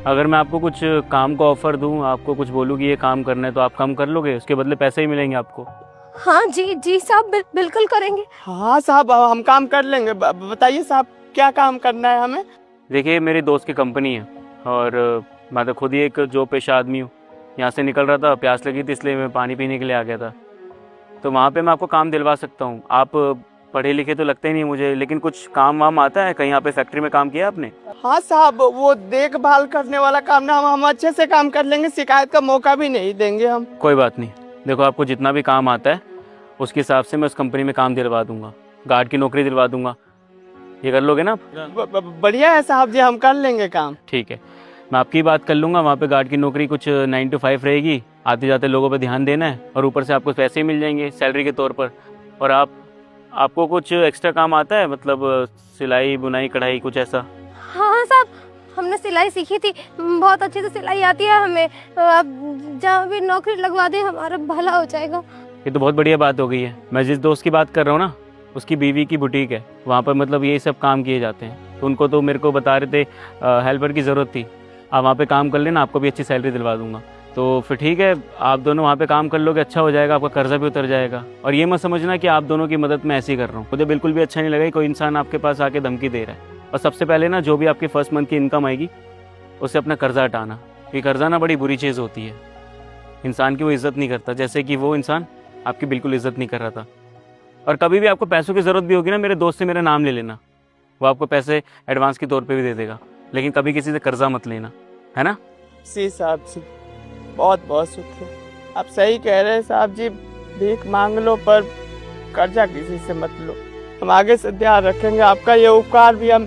अगर मैं आपको कुछ काम का ऑफर दूं, आपको कुछ बोलूं कि ये काम करना है, तो आप काम कर लोगे? उसके बदले पैसे ही मिलेंगे आपको। हाँ जी जी साहब, बिल्कुल करेंगे। हाँ साहब, हम काम कर लेंगे। बताइए साहब, क्या काम करना है हमें? देखिए, मेरी दोस्त की कंपनी है और मैं तो खुद ही एक जॉब पेशा आदमी हूँ। यहाँ से निकल रहा था, प्यास लगी थी, इसलिए मैं पानी पीने के लिए आ गया था। तो वहाँ पे मैं आपको काम दिलवा सकता हूँ। आप पढ़े लिखे तो लगते ही नहीं मुझे, लेकिन कुछ काम वाम आता है? कहीं यहाँ पे फैक्ट्री में काम किया आपने? हाँ साहब, वो देखभाल करने वाला काम ना, हम अच्छे से काम कर लेंगे, शिकायत का मौका भी नहीं देंगे हम। कोई बात नहीं, देखो आपको जितना भी काम आता है उसके हिसाब से मैं उस कंपनी में काम दिलवा दूंगा, गार्ड की नौकरी दिलवा दूंगा। ये कर लोगे ना आप? बढ़िया है साहब जी, हम कर लेंगे काम। ठीक है, मैं आपकी बात कर लूँगा। वहाँ पे गार्ड की नौकरी कुछ 9 to 5 रहेगी। आते जाते लोगों पे ध्यान देना है और ऊपर से आपको पैसे ही मिल जाएंगे सैलरी के तौर पर। और आपको कुछ एक्स्ट्रा काम आता है, मतलब सिलाई बुनाई कढ़ाई कुछ ऐसा? हाँ साहब, हमने सिलाई सीखी थी, बहुत अच्छे से सिलाई आती है हमें। अब जहाँ भी नौकरी लगवा दे हमारा भला हो जाएगा। ये तो बहुत बढ़िया बात हो गई है। मैं जिस दोस्त की बात कर रहा हूँ ना, उसकी बीवी की बुटीक है, वहाँ पर मतलब यही सब काम किए जाते हैं। तो उनको तो मेरे को बता रहे थे हेल्पर की ज़रूरत थी। आप वहाँ पे काम कर लेना, आपको भी अच्छी सैलरी दिलवा दूंगा। तो फिर ठीक है, आप दोनों वहाँ पे काम कर लोगे, अच्छा हो जाएगा, आपका कर्जा भी उतर जाएगा। और ये मत समझना कि आप दोनों की मदद मैं ऐसे ही कर रहा हूँ। मुझे बिल्कुल भी अच्छा नहीं लगा कि कोई इंसान आपके पास आके धमकी दे रहा है। और सबसे पहले ना, जो भी आपकी फर्स्ट मंथ की इनकम आएगी उससे अपना कर्जा हटाना। ये कर्जा ना बड़ी बुरी चीज़ होती है, इंसान की वो इज़्ज़त नहीं करता, जैसे कि वो इंसान आपकी बिल्कुल इज़्ज़त नहीं कर रहा था। और कभी भी आपको पैसों की ज़रूरत भी होगी ना, मेरे दोस्त से मेरा नाम ले लेना, वो आपको पैसे एडवांस के तौर पे भी दे देगा। लेकिन कभी किसी से कर्जा मत लेना, है ना? जी साहब जी, बहुत बहुत शुक्रिया। आप सही कह रहे हैं साहब जी, भीख मांग लो पर कर्जा किसी से मत लो। हम आगे से ध्यान रखेंगे, आपका ये उपकार भी हम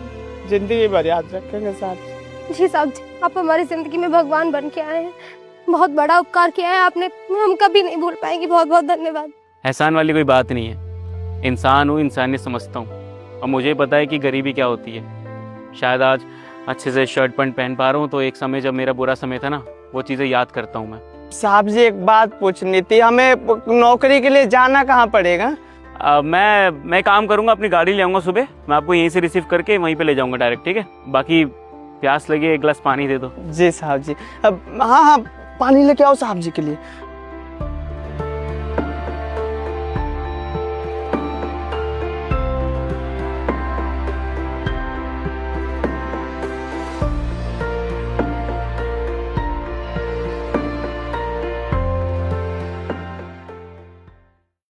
जिंदगी भर याद रखेंगे साहब जी साहब जी, आप हमारी जिंदगी में भगवान बन के आए हैं, बहुत बड़ा उपकार किया है आपने, हम कभी नहीं भूल पाएंगे। बहुत बहुत धन्यवाद। एहसान वाली कोई बात नहीं है, इंसान हूँ, इंसानियत समझता हूँ। और मुझे पता है कि गरीबी क्या होती है। शायद आज अच्छे से शर्ट पैंट पहन पा रहा हूँ, तो एक समय जब मेरा बुरा समय था ना, वो चीज़ें याद करता हूँ मैं। साहब जी, एक बात पूछनी थी, हमें नौकरी के लिए जाना कहाँ पड़ेगा? मैं काम करूँगा, अपनी गाड़ी ले आऊँगा सुबह, मैं आपको यहीं से रिसीव करके वहीं पे ले जाऊँगा डायरेक्ट, ठीक है? बाकी प्यास लगी, एक गिलास पानी दे दो। जी साहब जी। अब हाँ हाँ, पानी लेके आओ साहब जी के लिए।